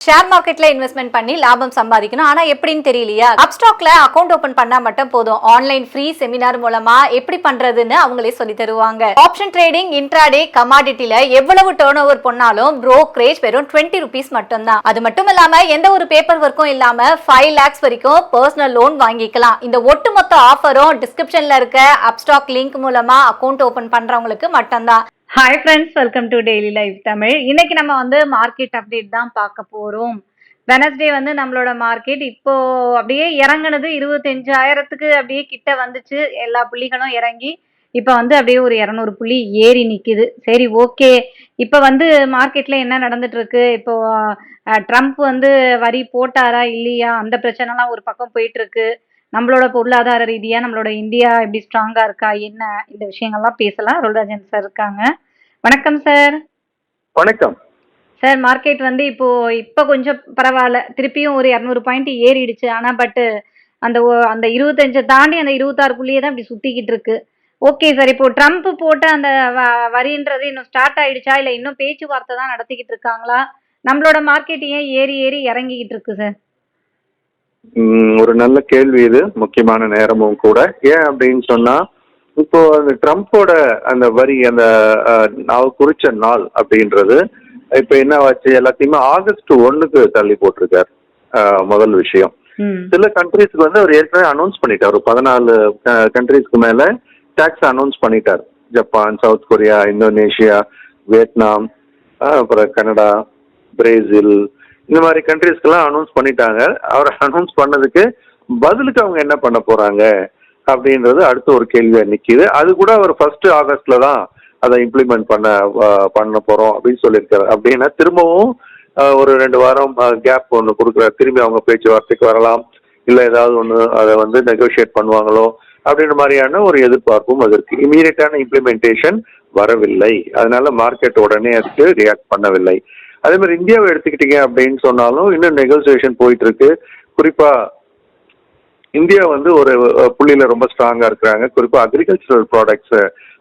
Share மார்க்கெட்ல investment பண்ணி லாபம் சம்பாதிக்கணும். ஆனா எப்படின்னு தெரியலையா? அப்ஸ்டாக்ல அக்கவுண்ட் ஓபன் பண்ணா மட்டும் போதும். ஆன்லைன் ஃப்ரீ செமினார் மூலமா எப்படி பண்றதுன்னு அவங்களே சொல்லி தருவாங்க. ஆப்ஷன் ட்ரேடிங், இன்ட்ராடே, கமாடிட்டில எவ்வளவு டர்ன் ஓவர் பண்ணாலும் புரோக்கரேஜ் வெறும் 20 rupees மட்டும்தான். அது மட்டும் இல்லாம எந்த ஒரு பேப்பர் ஒர்க்கும் இல்லாம 5 lakhs வரைக்கும் பர்சனல் லோன் வாங்கிக்கலாம். இந்த ஒட்டுமொத்த ஆஃபரும் டிஸ்கிரிப்ஷன்ல இருக்க அப்ஸ்டாக் லிங்க் மூலமா அக்கவுண்ட் ஓபன் பண்றவங்களுக்கு மட்டும்தான். Hi friends, welcome to daily life Tamil. இன்னைக்கு நம்ம மார்க்கெட் அப்டேட் தான் பார்க்க போறோம். வெனஸ்டே நம்மளோட மார்க்கெட் இப்போ அப்படியே இறங்குனது 25,000க்கு அப்படியே கிட்ட வந்துச்சு. எல்லா புள்ளிகளும் இறங்கி இப்போ அப்படியே ஒரு 200 புள்ளி ஏறி நிக்குது. சரி, ஓகே. இப்போ மார்க்கெட்ல என்ன நடந்துட்டு இருக்கு? இப்போ ட்ரம்ப் வரி போட்டாரா இல்லையா, அந்த பிரச்சனைலாம் ஒரு பக்கம் போயிட்டு இருக்கு. நம்மளோட பொருளாதார ரீதியா நம்மளோட இந்தியா எப்படி ஸ்ட்ராங்கா இருக்கா, என்ன இந்த விஷயங்கள்லாம் பேசலாம். ரோல்ராஜன் சார் இருக்காங்க. வணக்கம் சார். வணக்கம் சார். மார்க்கெட் இப்போ கொஞ்சம் பரவாயில்ல, திருப்பியும் ஒரு 200 பாயிண்ட் ஏறிடுச்சு. ஆனா அந்த 25 தாண்டி அந்த 26க்குள்ளேயே தான் இப்படி சுத்திக்கிட்டு இருக்கு. ஓகே சார், இப்போ ட்ரம்ப் போட்ட அந்த வரின்றது இன்னும் ஸ்டார்ட் ஆயிடுச்சா, இல்ல இன்னும் பேச்சுவார்த்தை தான் நடத்திக்கிட்டு இருக்காங்களா? நம்மளோட மார்க்கெட் ஏன் ஏறி ஏறி இறங்கிக்கிட்டு இருக்கு சார்? ஒரு நல்ல கேள்வி இது, முக்கியமான நேரமும் கூட. ஏன் அப்படின்னு சொன்னா, இப்போ அந்த ட்ரம்ப்போட அந்த வரி அந்த குறிச்ச நாள் அப்படின்றது இப்ப என்ன ஆச்சு, எல்லாத்தையுமே ஆகஸ்ட் 1க்கு தள்ளி போட்டிருக்காரு. முதல் விஷயம், சில கண்ட்ரீஸ்க்கு அவர் ஏற்கனவே அனௌன்ஸ் பண்ணிட்டார். ஒரு 14 கண்ட்ரீஸ்க்கு மேல டாக்ஸ் அனௌன்ஸ் பண்ணிட்டார். Japan, south Korea, Indonesia, Vietnam, அப்புறம் கனடா, பிரேசில், இந்த மாதிரி கண்ட்ரீஸ்க்கெல்லாம் அனௌன்ஸ் பண்ணிட்டாங்க. அவர் அனௌன்ஸ் பண்ணதுக்கு பதிலுக்கு அவங்க என்ன பண்ண போறாங்க அப்படின்றது அடுத்த ஒரு கேள்வியா நிக்குது. அது கூட அவர் 1 ஆகஸ்ட்ல தான் அதை இம்ப்ளிமெண்ட் பண்ண போறோம் அப்படின்னு சொல்லியிருக்காரு. அப்படின்னா திரும்பவும் ஒரு 2 வாரம் கேப் ஒன்று கொடுக்குறாரு. திரும்பி அவங்க பேச்சுவார்த்தைக்கு வரலாம், இல்லை ஏதாவது ஒன்று அதை நெகோஷியேட் பண்ணுவாங்களோ அப்படின்ற மாதிரியான ஒரு எதிர்பார்ப்பும் அது இருக்கு. இமீடியட்டான இம்ப்ளிமெண்டேஷன் வரவில்லை, அதனால மார்க்கெட் உடனே அதுக்கு ரியாக்ட் பண்ணவில்லை. அதே மாதிரி இந்தியாவை எடுத்துக்கிட்டீங்க அப்படின்னு சொன்னாலும் இன்னும் நெகோசியேஷன் போயிட்டு இருக்கு. குறிப்பா இந்தியா ஒரு புள்ளியில ரொம்ப ஸ்ட்ராங்கா இருக்கிறாங்க. குறிப்பா அக்ரிகல்ச்சரல் ப்ராடக்ட்ஸ்,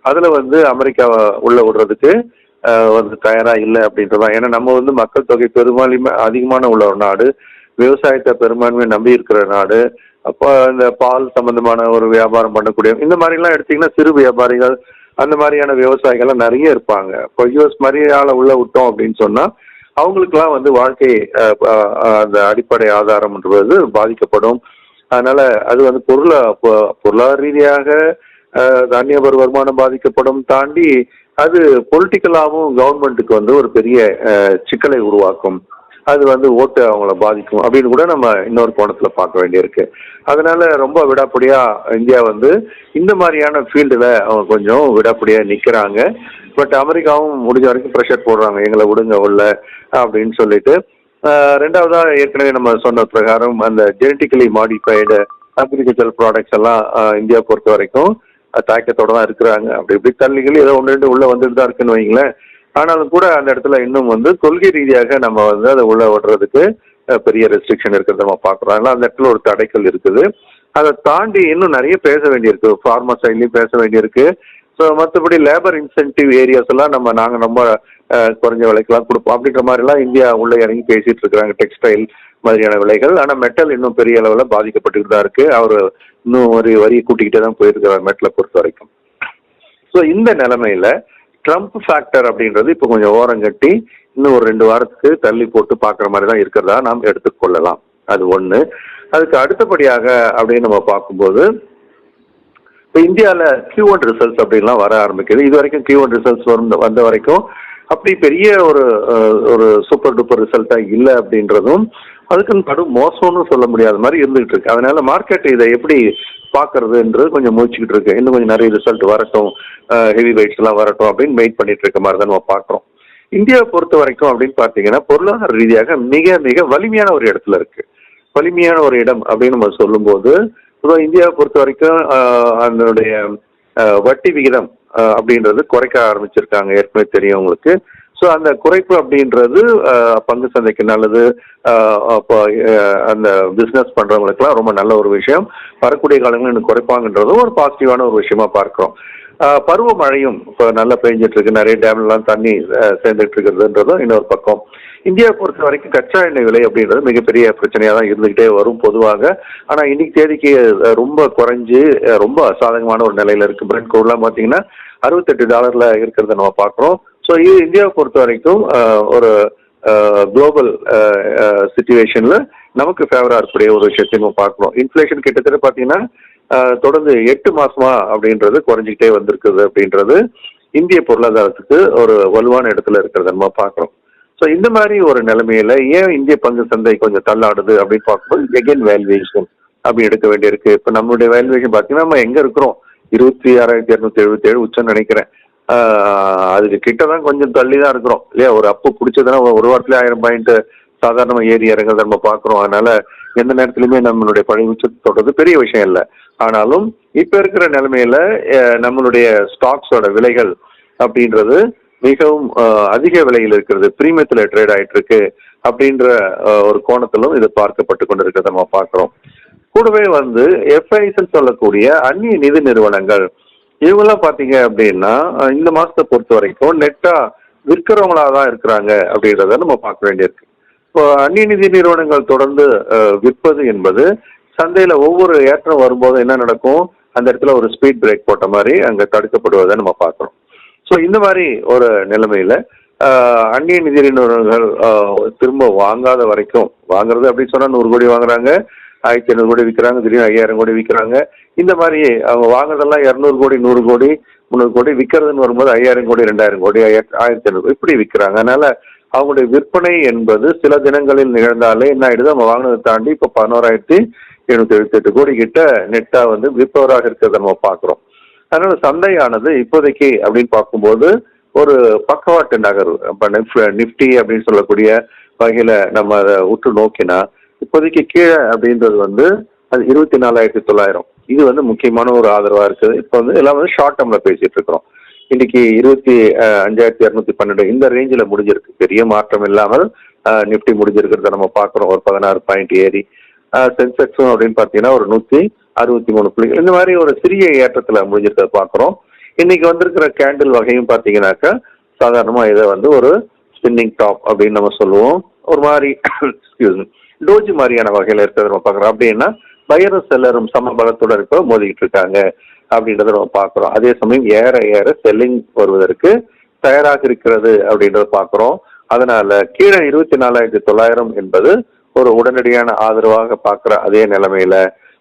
அதுல அமெரிக்காவை உள்ள விடுறதுக்கு தயாரா இல்லை அப்படின்றதான். ஏன்னா நம்ம மக்கள் தொகை பெரும்பான்மை அதிகமான உள்ள ஒரு நாடு, விவசாயத்தை பெரும்பான்மையை நம்பி இருக்கிற நாடு. அப்போ இந்த பால் சம்பந்தமான ஒரு வியாபாரம் பண்ணக்கூடிய இந்த மாதிரி எல்லாம் எடுத்தீங்கன்னா சிறு வியாபாரிகள், அந்த மாதிரியான விவசாயிகள்லாம் நிறைய இருப்பாங்க. இப்போ யூஎஸ் மாதிரியால உள்ள விட்டோம் அப்படின்னு சொன்னா அவங்களுக்குலாம் வாழ்க்கை அந்த அடிப்படை ஆதாரம்ன்றது பாதிக்கப்படும். அதனால அது பொருளாதார ரீதியாக தனிநபர் வருமானம் பாதிக்கப்படும், தாண்டி அது பொலிட்டிக்கலாகவும் கவர்மெண்ட்டுக்கு ஒரு பெரிய சிக்கலை உருவாக்கும். அது ஓட்டு அவங்கள பாதிக்கும் அப்படின்னு கூட நம்ம இன்னொரு கோணத்துல பார்க்க வேண்டியிருக்கு. அதனால ரொம்ப விடாப்படியா இந்தியா இந்த மாதிரியான ஃபீல்டுல அவங்க கொஞ்சம் விடாப்படியா நிக்கிறாங்க. பட் அமெரிக்காவும் முடிஞ்ச வரைக்கும் ப்ரெஷர் போடுறாங்க, எங்களை விடுங்க உள்ள அப்படின்னு சொல்லிட்டு. ரெண்டாவதா ஏற்கனவே நம்ம சொன்ன பிரகாரம் அந்த ஜெனட்டிக்கலி மாடிஃபைடு அக்ரிகல்ச்சர் ப்ராடக்ட்ஸ் எல்லாம் இந்தியா பொறுத்த வரைக்கும் தாக்கத்தோட தான் இருக்கிறாங்க. அப்படி இப்படி தள்ளிகள் ஏதோ 1-2 உள்ள வந்துட்டு தான் இருக்குன்னு வைங்களேன். ஆனாலும் கூட அந்த இடத்துல இன்னும் கொள்கை ரீதியாக நம்ம அதை உள்ள விடுறதுக்கு பெரிய ரெஸ்ட்ரிக்ஷன் இருக்கிறத நம்ம பார்க்குறோம். அதனால அந்த இடத்துல ஒரு தடைக்கல் இருக்குது. அதை தாண்டி இன்னும் நிறைய பேச வேண்டியிருக்கு, ஃபார்மா சைட்லையும் பேச வேண்டியிருக்கு. ஸோ மற்றபடி லேபர் இன்சென்டிவ் ஏரியாஸ் எல்லாம் நாங்கள் ரொம்ப குறைஞ்ச விலைக்கெல்லாம் கொடுப்போம் அப்படின்ற மாதிரிலாம் இந்தியா உள்ள இறங்கி பேசிட்டு இருக்கிறாங்க. டெக்ஸ்டைல் மாதிரியான விலைகள். ஆனால் மெட்டல் இன்னும் பெரிய அளவில் பாதிக்கப்பட்டுட்டு தான் இருக்கு. அவர் இன்னும் ஒரு வரியை கூட்டிக்கிட்டே தான் போயிருக்கிறார் மெட்டலை பொறுத்த வரைக்கும். ஸோ இந்த நிலைமையில ட்ரம்ப் ஃபேக்டர் அப்படின்றது இப்போ கொஞ்சம் ஓரங்கட்டி இன்னும் ஒரு 2 வாரத்துக்கு தள்ளி போட்டு பார்க்குற மாதிரி தான் இருக்கிறதா நாம் எடுத்துக்கொள்ளலாம். அது ஒன்று. அதுக்கு அடுத்தபடியாக அப்படின்னு நம்ம பார்க்கும்போது இப்போ இந்தியாவில் Q1 ரிசல்ட்ஸ் அப்படின்லாம் வர ஆரம்பிக்குது. இது வரைக்கும் Q1 ரிசல்ட்ஸ் வந்த வரைக்கும் அப்படி பெரிய ஒரு சூப்பர் டூப்பர் ரிசல்ட்டா இல்லை அப்படின்றதும், அதுக்குன்னு கடும் மோசம்னு சொல்ல முடியாத மாதிரி இருந்துகிட்டு இருக்கு. அதனால மார்க்கெட் இதை எப்படி பார்க்கறதுன்றது கொஞ்சம் முயற்சிக்கிட்டு இருக்கு. இன்னும் கொஞ்சம் நிறைய ரிசல்ட் வரட்டும், ஹெவி வெயிட்ஸ் எல்லாம் வரட்டும் அப்படின்னு வெயிட் பண்ணிட்டு இருக்க மாதிரி தான் நம்ம பார்க்குறோம். இந்தியாவை பொறுத்த வரைக்கும் அப்படின்னு பார்த்தீங்கன்னா பொருளாதார ரீதியாக மிக மிக வலிமையான ஒரு இடத்துல இருக்கு. வலிமையான ஒரு இடம் அப்படின்னு நம்ம சொல்லும்போது இந்தியாவை பொறுத்த வரைக்கும் அதனுடைய வட்டி விகிதம் அப்படின்றது குறைக்க ஆரம்பிச்சிருக்காங்க, ஏற்கனவே தெரியும் உங்களுக்கு. ஸோ அந்த குறைப்பு அப்படின்றது பங்கு சந்தைக்கு நல்லது. அப்போ அந்த பிஸ்னஸ் பண்றவங்களுக்குலாம் ரொம்ப நல்ல ஒரு விஷயம். வரக்கூடிய காலங்கள் இன்னும் குறைப்பாங்கன்றதும் ஒரு பாசிட்டிவான ஒரு விஷயமா பார்க்கிறோம். பருவமழையும் இப்போ நல்லா பெஞ்சிட்டு இருக்கு, நிறைய டேம்லாம் தண்ணி சேர்ந்துட்டு இருக்கிறதுன்றதும் இன்னொரு பக்கம். இந்தியாவை பொறுத்த வரைக்கும் கச்சா எண்ணெய் விலை அப்படின்றது மிகப்பெரிய பிரச்சனையாக தான் இருந்துகிட்டே வரும் பொதுவாக. ஆனால் இன்னைக்கு தேதிக்கு ரொம்ப குறைஞ்சு ரொம்ப சாதகமான ஒரு நிலையில இருக்கு. பிரெண்ட் க்ரூட்லாம் பார்த்தீங்கன்னா $68 இருக்கிறத நம்ம பார்க்குறோம். ஸோ இது இந்தியாவை பொறுத்த வரைக்கும் ஒரு குளோபல் சிச்சுவேஷன்ல நமக்கு ஃபேவரா இருக்கக்கூடிய ஒரு விஷயத்தை நம்ம பார்க்கணும். இன்ஃபிளேஷன் கிட்டத்தட்ட பார்த்தீங்கன்னா தொடர்ந்து 8 மாசமா அப்படின்றது குறைஞ்சிக்கிட்டே வந்திருக்குது அப்படின்றது இந்திய பொருளாதாரத்துக்கு ஒரு வலுவான இடத்துல இருக்கிறத நம்ம பார்க்குறோம். ஸோ இந்த மாதிரி ஒரு நிலைமையில ஏன் இந்திய பங்கு சந்தை கொஞ்சம் தள்ளாடுது அப்படின்னு பார்க்கும்போது எகெயின் வேல்யூவேஷன் அப்படி எடுக்க வேண்டியிருக்கு. இப்போ நம்மளுடைய வேல்யூவேஷன் பார்த்தீங்கன்னா நம்ம எங்க இருக்கிறோம், 26,277 உச்சம் நினைக்கிறேன். அதுக்கு கிட்ட தான் கொஞ்சம் தள்ளி தான் இருக்கிறோம் இல்லையா. ஒரு அப்பு பிடிச்சதுன்னா ஒரு வாரத்துல 1000 பாயிண்ட் சாதாரணமாக ஏறி இறங்குறத நம்ம பார்க்குறோம். அதனால எந்த நேரத்திலுமே நம்மளுடைய பழைய உச்சத்தை தொடர்றது பெரிய விஷயம் இல்லை. ஆனாலும் இப்ப இருக்கிற நிலைமையில நம்மளுடைய ஸ்டாக்ஸோட விலைகள் அப்படின்றது மிகவும் அதிக விலையில் இருக்கிறது, பிரீமியத்துல ட்ரேட் ஆயிட்டு இருக்கு அப்படின்ற ஒரு கோணத்திலும் இது பார்க்கப்பட்டு கொண்டிருக்கிறத நம்ம பார்க்கிறோம். கூடவே எஃப்ஐஸ்ன்னு சொல்லக்கூடிய அந்நிய நிதி நிறுவனங்கள் இவங்கெல்லாம் பாத்தீங்க அப்படின்னா இந்த மாசத்தை பொறுத்த வரைக்கும் நெட்டா விற்கிறவங்களா தான் இருக்கிறாங்க அப்படின்றத நம்ம பார்க்க வேண்டியிருக்கு. இப்போ அந்நிய நிதி நிறுவனங்கள் தொடர்ந்து விற்பது என்பது சந்தையில ஒவ்வொரு ஏற்றம் வரும்போது என்ன நடக்கும், அந்த இடத்துல ஒரு ஸ்பீட் பிரேக் போட்ட மாதிரி அங்க தடுக்கப்படுவதை நம்ம பார்க்கிறோம். ஸோ இந்த மாதிரி ஒரு நிலைமையில அந்நிய நிதி நிறுவனங்கள் திரும்ப வாங்காத வரைக்கும், வாங்குறது அப்படின்னு சொன்னா 100 கோடி வாங்குறாங்க, 1500 கோடி விற்கிறாங்க, திடீர்னு 5000 கோடி விற்கிறாங்க. இந்த மாதிரி அவங்க வாங்குறதெல்லாம் 200 கோடி 100 கோடி 300 கோடி விற்கிறதுன்னு வரும்போது 5000 கோடி 2000 கோடி 1500 இப்படி விற்கிறாங்க. அதனால அவங்களுடைய விற்பனை என்பது சில தினங்களில் நிகழ்ந்தாலே என்ன ஆயிடுது, அவங்க வாங்கினதை தாண்டி இப்போ 11,778 கோடி கிட்ட நெட்டா விற்பவராக இருக்கிறத நம்ம பார்க்குறோம். அதனால சந்தையானது இப்போதைக்கு அப்படின்னு பார்க்கும்போது ஒரு பக்கவாட்டு நகர்வு. இப்போ நிஃப்டி அப்படின்னு சொல்லக்கூடிய வகையில நம்ம அதை உற்று நோக்கினா இப்போதைக்கு கீழே அப்படின்றது அது 24,900. இது முக்கியமான ஒரு ஆதரவா இருக்குது. இப்போ எல்லாம் ஷார்ட் டேர்ம்ல பேசிட்டு இருக்கிறோம். இன்னைக்கு 25,212 இந்த ரேஞ்சில் முடிஞ்சிருக்கு. பெரிய மாற்றம் இல்லாமல் நிப்டி முடிஞ்சிருக்கிறத நம்ம பார்க்குறோம். ஒரு 16 பாயிண்ட் ஏறி சென்செக்ஸும் அப்படின்னு பார்த்தீங்கன்னா ஒரு 163 புள்ளிகள் இந்த மாதிரி ஒரு சிறிய ஏற்றத்துல முடிஞ்சிருக்கிறத பார்க்குறோம். இன்னைக்கு வந்திருக்கிற கேண்டில் வகையும் பார்த்தீங்கன்னாக்கா சாதாரணமாக இதை ஒரு ஸ்பின்னிங் டாப் அப்படின்னு நம்ம சொல்லுவோம். ஒரு மாதிரி டோஜி மாதிரியான வகையில இருக்கிறத நம்ம பார்க்குறோம். அப்படின்னா பையரும் செல்லரும் சமபலத்துடன் இருக்க மோதிக்கிட்டு இருக்காங்க அப்படின்றத நம்ம பார்க்குறோம். அதே சமயம் ஏற ஏற செல்லிங் வருவதற்கு தயாராக இருக்கிறது அப்படின்றத பார்க்குறோம். அதனால கீழே 24,900 என்பது ஒரு உடனடியான ஆதரவாக பார்க்குற அதே நிலைமையில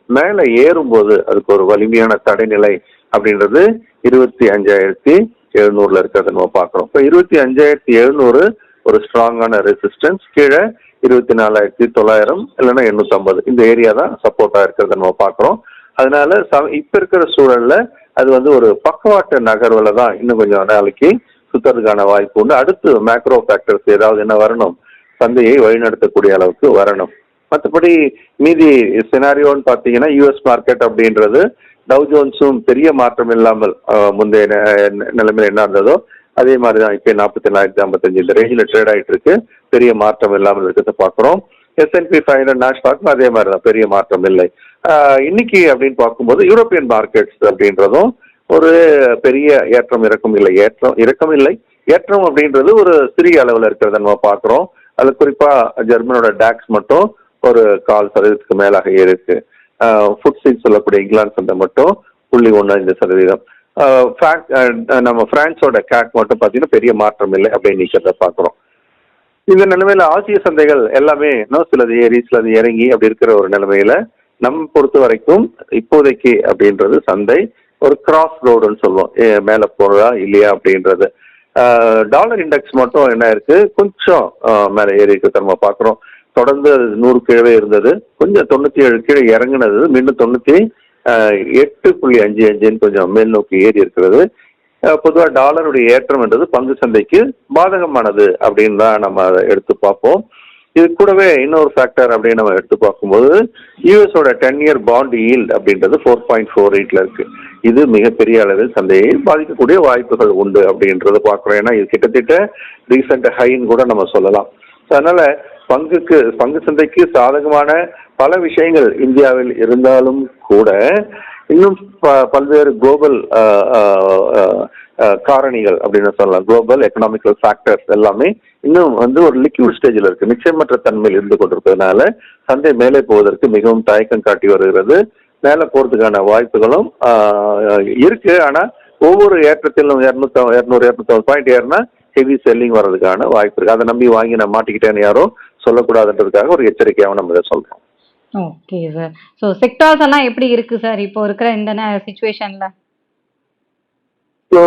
மேல ஏறும்போது அதுக்கு ஒரு வலிமையான தடைநிலை அப்படின்றது 25,700 இருக்கிறத நம்ம பார்க்குறோம். இப்போ 25,700 ஒரு ஸ்ட்ராங்கான ரெசிஸ்டன்ஸ், கீழே 24,900 இல்லைன்னா 850 இந்த ஏரியா தான் சப்போர்ட்டா இருக்கிறத நம்ம பார்க்குறோம். அதனால இப்ப இருக்கிற சூழல்ல அது ஒரு பக்கவாட்டு நகர்வுல தான் இன்னும் கொஞ்சம் நாளைக்கு சுத்தறதுக்கான வாய்ப்பு உண்டு. அடுத்து மேக்ரோ ஃபேக்டர்ஸ் ஏதாவது என்ன வரணும், சந்தையை வழிநடத்தக்கூடிய அளவுக்கு வரணும். மற்றபடி மீதி சினாரியோன்னு பார்த்தீங்கன்னா யூஎஸ் மார்க்கெட் அப்படின்றது டவ் ஜோன்ஸும் பெரிய மாற்றம் இல்லாமல் முந்தைய நிலைமையில் என்ன இருந்ததோ அதே மாதிரி தான் இப்போ 44,055 இந்த ரேஞ்சில் ட்ரேட் ஆகிட்டு இருக்கு. பெரிய மாற்றம் இல்லாமல் இருக்கிறத பார்க்குறோம். S&P 500 நாஸ்டாக்கும் அதே மாதிரி தான், பெரிய மாற்றம் இல்லை. இன்னைக்கு அப்படின்னு பார்க்கும்போது யூரோப்பியன் மார்க்கெட்ஸ் அப்படின்றதும் ஒரு பெரிய ஏற்றம் இறக்கம் இல்லை. இறக்கம் இல்லை, ஏற்றம் அப்படின்றது ஒரு சிறிய அளவில் இருக்கிறத நம்ம பார்க்குறோம். அது குறிப்பா ஜெர்மனோட டாக்ஸ் மட்டும் ஒரு 0.25% மேலாக இருக்கு. ஃபுட்ஸின்னு சொல்லக்கூடிய இங்கிலாந்து சந்தை மட்டும் 0.15%. நம்ம பிரான்ஸோட கேக் மட்டும் பார்த்தீங்கன்னா பெரிய மாற்றம் இல்லை அப்படின்னு நிற்கிறத பார்க்குறோம். இந்த நிலைமையில ஆசிய சந்தைகள் எல்லாமே சிலது ஏறி சிலது இறங்கி அப்படி இருக்கிற ஒரு நிலைமையில நம்ம பொறுத்த வரைக்கும் இப்போதைக்கு அப்படின்றது சந்தை ஒரு கிராஸ் ரோடுன்னு சொல்லுவோம், மேல போறதா இல்லையா அப்படின்றது. டாலர் இண்டெக்ஸ் மட்டும் என்ன இருக்கு, கொஞ்சம் மேல ஏறி இருக்கிறத நம்ம பார்க்குறோம். தொடர்ந்து 100 கீழே இருந்தது, கொஞ்சம் 97 கீழே இறங்குனது, மீண்டும் 98.55 கொஞ்சம் மேல் நோக்கி ஏறி இருக்கிறது. பொதுவாக டாலருடைய ஏற்றம் என்றது பங்கு சந்தைக்கு பாதகமானது அப்படின்னு தான் நம்ம அதை எடுத்து பார்ப்போம். இது கூடவே இன்னொரு ஃபேக்டர் அப்படின்னு நம்ம எடுத்து பார்க்கும்போது யூஎஸோட 10-year பாண்ட் ஈல்ட் அப்படின்றது 4.48 இருக்கு. இது மிகப்பெரிய அளவில் சந்தையை பாதிக்கக்கூடிய வாய்ப்புகள் உண்டு அப்படின்றத பார்க்குறோம். ஏன்னா இது கிட்டத்தட்ட ரீசெண்ட் ஹைன்னு கூட நம்ம சொல்லலாம். அதனால பங்கு சந்தைக்கு சாதகமான பல விஷயங்கள் இந்தியாவில் இருந்தாலும் கூட இன்னும் பல்வேறு குளோபல் காரணிகள் அப்படின்னு சொல்லலாம். குளோபல் எக்கனாமிக்கல் ஃபேக்டர்ஸ் எல்லாமே இன்னும் வந்து ஒரு லிக்விட் ஸ்டேஜில் இருக்கு, நிச்சயமற்ற தன்மையில் இருந்து கொண்டிருப்பதனால சந்தை மேலே போவதற்கு மிகவும் தயக்கம் காட்டி வருகிறது. மேலே போறதுக்கான வாய்ப்புகளும் இருக்கு. ஆனா ஒவ்வொரு ஏற்றத்திலும் 200-250 பாயிண்ட் ஏறினா ஹெவி செல்லிங் வர்றதுக்கான வாய்ப்பு இருக்கு. அதை நம்பி வாங்கி நான் மாட்டிக்கிட்டேன்னு யாரும் சொல்லக்கூடாதுன்றதுக்காக ஒரு எச்சரிக்கையாகவும் நம்ம இதை சொல்றோம். Okay sir. ஸோ செக்டார்ஸ் எல்லாம் எப்படி இருக்கு சார் இப்போ இருக்கிற இந்த சுச்சுவேஷன்ல? ஸோ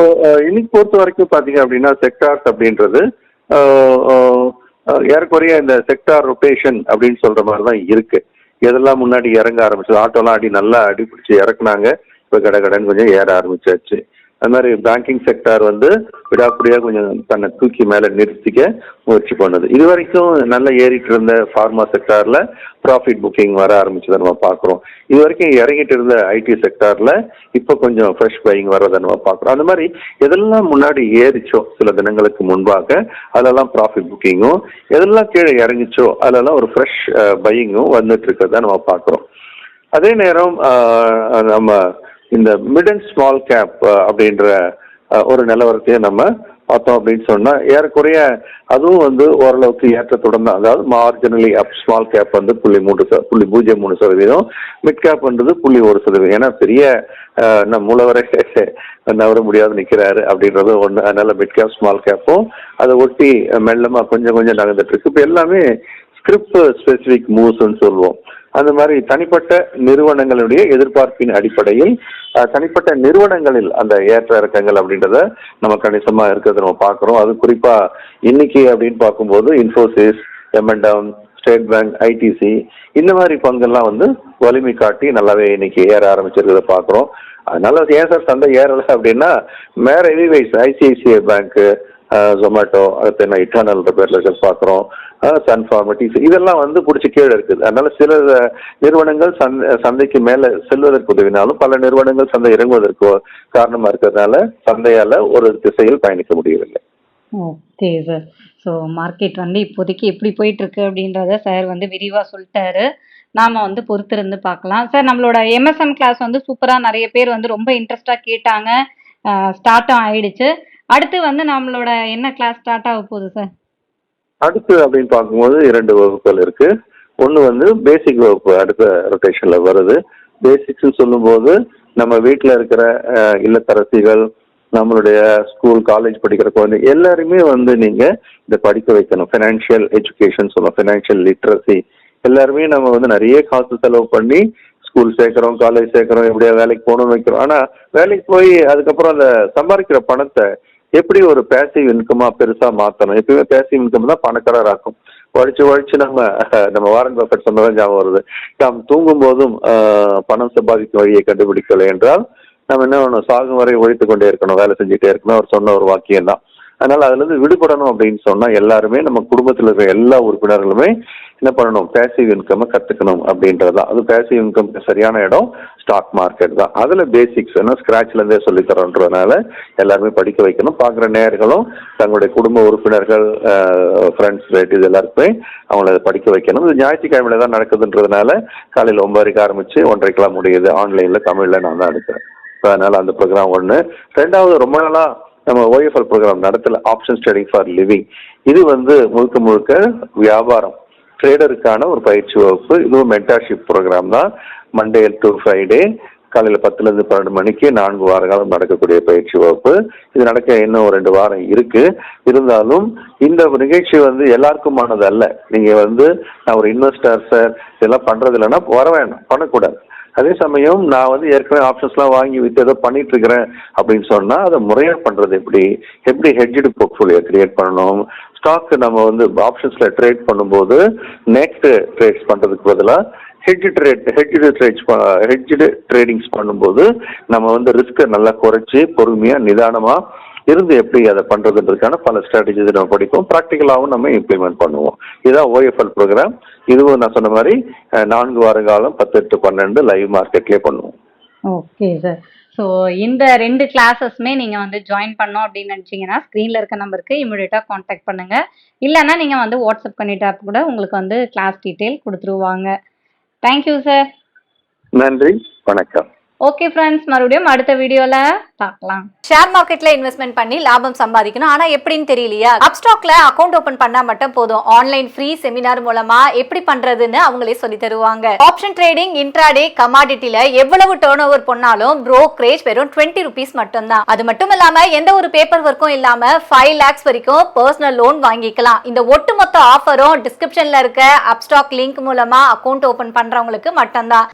இன்னைக்கு பொறுத்த வரைக்கும் பார்த்தீங்க அப்படின்னா செக்டார்ஸ் அப்படின்றது ஏறக்குறைய இந்த செக்டார் ரொட்டேஷன் அப்படின்னு சொல்ற மாதிரி தான் இருக்கு. எதெல்லாம் முன்னாடி இறங்க ஆரம்பிச்சது, ஆட்டோலாம் நல்லா அடிப்பிடிச்சு இறக்குனாங்க, இப்போ கடகடன்னு கொஞ்சம் ஏற ஆரம்பிச்சாச்சு. அது மாதிரி பேங்கிங் செக்டார் வந்து விடாப்படியாக கொஞ்சம் தன்னை தூக்கி மேலே நிறுத்திக்க முயற்சி பண்ணுது. இது வரைக்கும் நல்லா ஏறிட்டு இருந்த ஃபார்மா செக்டார்ல ப்ராஃபிட் புக்கிங் வர ஆரம்பிச்சதை நம்ம பார்க்குறோம். இது வரைக்கும் இறங்கிட்டு இருந்த ஐடி செக்டார்ல இப்போ கொஞ்சம் ஃப்ரெஷ் பையிங் வர்றதை நம்ம பார்க்குறோம். அந்த மாதிரி எதெல்லாம் முன்னாடி ஏறிச்சோ சில தினங்களுக்கு முன்பாக அதெல்லாம் ப்ராஃபிட் புக்கிங்கும், எதெல்லாம் கீழே இறங்கிச்சோ அதெல்லாம் ஒரு ஃப்ரெஷ் பையிங்கும் வந்துட்டு இருக்கிறத நம்ம பார்க்குறோம். அதே நேரம் நம்ம இந்த மிட் அண்ட் ஸ்மால் கேப் அப்படின்ற ஒரு நிலவரத்தையே நம்ம பார்த்தோம் அப்படின்னு சொன்னா ஏறக்குறைய அதுவும் வந்து ஓரளவுக்கு ஏற்றத்துடன் தான். அதாவது மார்ஜினலி அப். ஸ்மால் கேப் வந்து 0.03%, மிட் கேப் வந்தது 0.1%. ஏன்னா பெரிய மூலவரை நவர முடியாது நிற்கிறாரு அப்படின்றது ஒன்று. அதனால மிட் கேப் ஸ்மால் கேப்பும் அதை ஒட்டி மெல்லமா கொஞ்சம் கொஞ்சம் நகர்ந்துட்டு இருக்கு. இப்போ எல்லாமே ஸ்கிரிப்ட் ஸ்பெசிபிக் மூவ்ஸ்ன்னு சொல்லுவோம். அந்த மாதிரி தனிப்பட்ட நிறுவனங்களுடைய எதிர்பார்ப்பின் அடிப்படையில் தனிப்பட்ட நிறுவனங்களில் அந்த ஏற்ற இறக்கங்கள் அப்படின்றத நம்ம கணிசமா இருக்கிறத நம்ம பார்க்குறோம். அது குறிப்பா இன்னைக்கு அப்படின்னு பார்க்கும்போது Infosys, momentum, state bank, ITC இந்த மாதிரி பங்கெல்லாம் வந்து வலிமை காட்டி நல்லாவே இன்னைக்கு ஏற ஆரம்பிச்சிருக்கிறத பார்க்குறோம். அதனால ஏன் சார் சந்தை ஏறலை அப்படின்னா வேற எவிவைஸ் ஐசிஐசிஐ பேங்க்கு, ஜொமேட்டோ, அடுத்து என்ன இட்டர்னல்ன்ற பேர்ல இருக்கிறது பார்க்குறோம், சன்ஃபார்மட்டி இதெல்லாம் வந்து பிடிச்சி கீழே இருக்குது. அதனால சில நிறுவனங்கள் சந்தைக்கு மேலே செல்வதற்கு உதவினாலும் பல நிறுவனங்கள் சந்தை இறங்குவதற்கு காரணமா இருக்கிறதுனால சந்தையால ஒரு திசையில் பயணிக்க முடியவில்லை. Okay sir. ஸோ மார்க்கெட் வந்து இப்போதைக்கு எப்படி போயிட்டு இருக்கு அப்படின்றத சார் வந்து விரிவாக சொல்லிட்டாரு. நாம வந்து பொறுத்திருந்து பார்க்கலாம். சார் நம்மளோட எம்எஸ்எம் கிளாஸ் வந்து சூப்பராக நிறைய பேர் வந்து ரொம்ப இன்ட்ரெஸ்டாக கேட்டாங்க. ஸ்டார்ட்டும் ஆயிடுச்சு. அடுத்து வந்து நம்மளோட என்ன கிளாஸ் ஸ்டார்ட் ஆக போகுது சார்? அடுத்து அப்படின்னு பார்க்கும்போது 2 வகுப்புகள் இருக்கு. ஒன்று வந்து பேசிக் வகுப்பு அடுத்த ரொட்டேஷன்ல வருது. பேசிக்ஸ்ன்னு சொல்லும்போது நம்ம வீட்டில் இருக்கிற இல்லத்தரசிகள், நம்மளுடைய ஸ்கூல் காலேஜ் படிக்கிற குழந்தை எல்லாருமே வந்து நீங்க இதை படிக்க வைக்கணும். ஃபினான்ஷியல் எஜுகேஷன் சொல்லுவோம், ஃபினான்ஷியல் லிட்ரஸி. எல்லாருமே நம்ம வந்து நிறைய காசு செலவு பண்ணி ஸ்கூல் சேர்க்கிறோம், காலேஜ் சேர்க்கிறோம், எப்படியா வேலைக்கு போகணும்னு வைக்கிறோம். ஆனா வேலைக்கு போய் அதுக்கப்புறம் அந்த சம்பாதிக்கிற பணத்தை எப்படி ஒரு பேசிவ் இன்கமா பெருசா மாத்தணும். எப்பயுமே பேசிவ் இன்கம் தான் பணக்காரர் ஆக்கும். உழைச்சு நம்ம வாரன் பஃபெட் சொன்னதான் ஞாபகம் வருது. நாம் தூங்கும் போதும் பணம் சம்பாதிக்கும் வழியை கண்டுபிடிக்கலை என்றால் நம்ம என்ன பண்ணணும், சாகும் வரை உழைத்து கொண்டே இருக்கணும், வேலை செஞ்சுட்டே இருக்கணும். அவர் சொன்ன ஒரு வாக்கியம் தான். அதனால அதுல இருந்து விடுபடணும் அப்படின்னு சொன்னா எல்லாருமே நம்ம குடும்பத்தில் இருக்கிற எல்லா உறுப்பினர்களுமே என்ன பண்ணணும், பேசிவ் இன்கம் கத்துக்கணும் அப்படின்றதுதான். அது பேசிவ் இன்கம் சரியான இடம் ஸ்டாக் மார்க்கெட் தான். அதுல பேசிக்ஸ் ஸ்கிராச்ல இருந்தே சொல்லி தரோன்றதுனால எல்லாருமே படிக்க வைக்கணும். பாக்குற நேயர்களும் தங்களுடைய குடும்ப உறுப்பினர்கள், ஃப்ரெண்ட்ஸ், ரிலேட்டிவ்ஸ் எல்லாருக்குமே அவங்கள படிக்க வைக்கணும். இது ஞாயிற்றுக்கிழமையில தான் நடக்குதுன்றதுனால காலையில் 9:30 ஆரம்பிச்சு 1:30 முடியுது. ஆன்லைன்ல தமிழ்ல நான் தான் எடுக்கிறேன். அதனால அந்த ப்ரோக்ராம் ஒன்று. 2வது ரொம்ப நாளா நம்ம ஓஎஃப்எல் ப்ரோக்ராம் நடத்தல, ஆப்ஷன்ஸ் ட்ரேடிங் ஃபார் லிவிங். இது வந்து முழுக்க முழுக்க வியாபாரம் ட்ரேடருக்கான ஒரு பயிற்சி வகுப்பு. இதுவும் மென்டார்ஷிப் ப்ரோக்ராம் தான். மண்டே டு ஃப்ரைடே காலையில் 10லேருந்து 12 மணிக்கு 4 வார காலம் நடக்கக்கூடிய பயிற்சி வகுப்பு. இது நடக்க இன்னும் 2 வாரம் இருக்கு. இருந்தாலும் இந்த நிகழ்ச்சி வந்து எல்லாருக்குமானது அல்ல. நீங்க வந்து நான் ஒரு இன்வெஸ்டர் சார் இதெல்லாம் பண்றது இல்லைன்னா வர வேண்டாம், பண்ணக்கூடாது. அதே சமயம் நான் வந்து ஏற்கனவே ஆப்ஷன்ஸ்லாம் வாங்கி வித்து ஏதோ பண்ணிட்டு இருக்கிறேன் அப்படின்னு சொன்னா அதை முறையா பண்றது எப்படி ஹெட்ஜ்டு போர்ட்ஃபோலியோ கிரியேட் பண்ணணும். ஸ்டாக் நம்ம வந்து ஆப்ஷன்ஸ்ல ட்ரேட் பண்ணும்போது நெக்ஸ்ட் ட்ரேட்ஸ் பண்றதுக்கு பதிலாக ஹெட்ஜ்டு ட்ரேடிங்ஸ் பண்ணும்போது நம்ம வந்து ரிஸ்க்கை நல்லா குறைச்சி பொறுமையா நிதானமா இருந்து எப்படி அதை பண்றதுன்றதுக்கான பல ஸ்ட்ராட்டஜிஸ் நம்ம படிப்போம். ப்ராக்டிக்கலாகவும் நம்ம இம்ப்ளிமெண்ட் பண்ணுவோம். இதுதான் ஓஎஃப்எல் ப்ரோக்ராம். இதுவும் நான் சொன்ன மாதிரி 4 வார காலம் 10 to 12 லைவ் மார்க்கெட்லேயே பண்ணுவோம். Okay sir. ஸோ இந்த 2 கிளாஸஸ்மே நீங்கள் வந்து ஜாயின் பண்ணோம் அப்படின்னு நினச்சிங்கன்னா ஸ்க்ரீனில் இருக்க நம்பருக்கு இமீடியட்டாக காண்டாக்ட் பண்ணுங்கள். இல்லைன்னா நீங்கள் வந்து வாட்ஸ்அப் பண்ணிட்டா கூட உங்களுக்கு வந்து கிளாஸ் டீட்டெயில் கொடுத்துருவாங்க. Thank you sir. நன்றி, வணக்கம். ஓகே ஃப்ரெண்ட்ஸ், மறுபடியும் அடுத்த வீடியோல பார்க்கலாம். ஷேர் மார்க்கெட்ல இன்வெஸ்ட்மெண்ட் பண்ணி லாபம் சம்பாதிக்கணும், ஆனா எப்படின்னு தெரியலையா? அப்ஸ்டாக்ல அக்கவுண்ட் ஓபன் பண்ணா மட்டும் போதும். ஆன்லைன் ஃப்ரீ செமினார் மூலமா எப்படி பண்றதுன்னு அவங்களே சொல்லி தருவாங்க. ஆப்ஷன் ட்ரேடிங், இன்ட்ராடே, கமாடிட்டில எவ்வளவு டர்ன் ஓவர் பண்ணாலும் brokerage வெறும் 20 rupees மட்டும் தான். அது மட்டும் இல்லாம எந்த ஒரு பேப்பர் ஒர்க்கும் இல்லாம 5 lakhs வரைக்கும் பர்சனல் லோன் வாங்கிக்கலாம். இந்த ஒட்டுமொத்த ஆஃபரும் டிஸ்கிரிப்ஷன்ல இருக்க அப்ஸ்டாக் லிங்க் மூலமா அக்கவுண்ட் ஓபன் பண்றவங்களுக்கு மட்டும்தான்.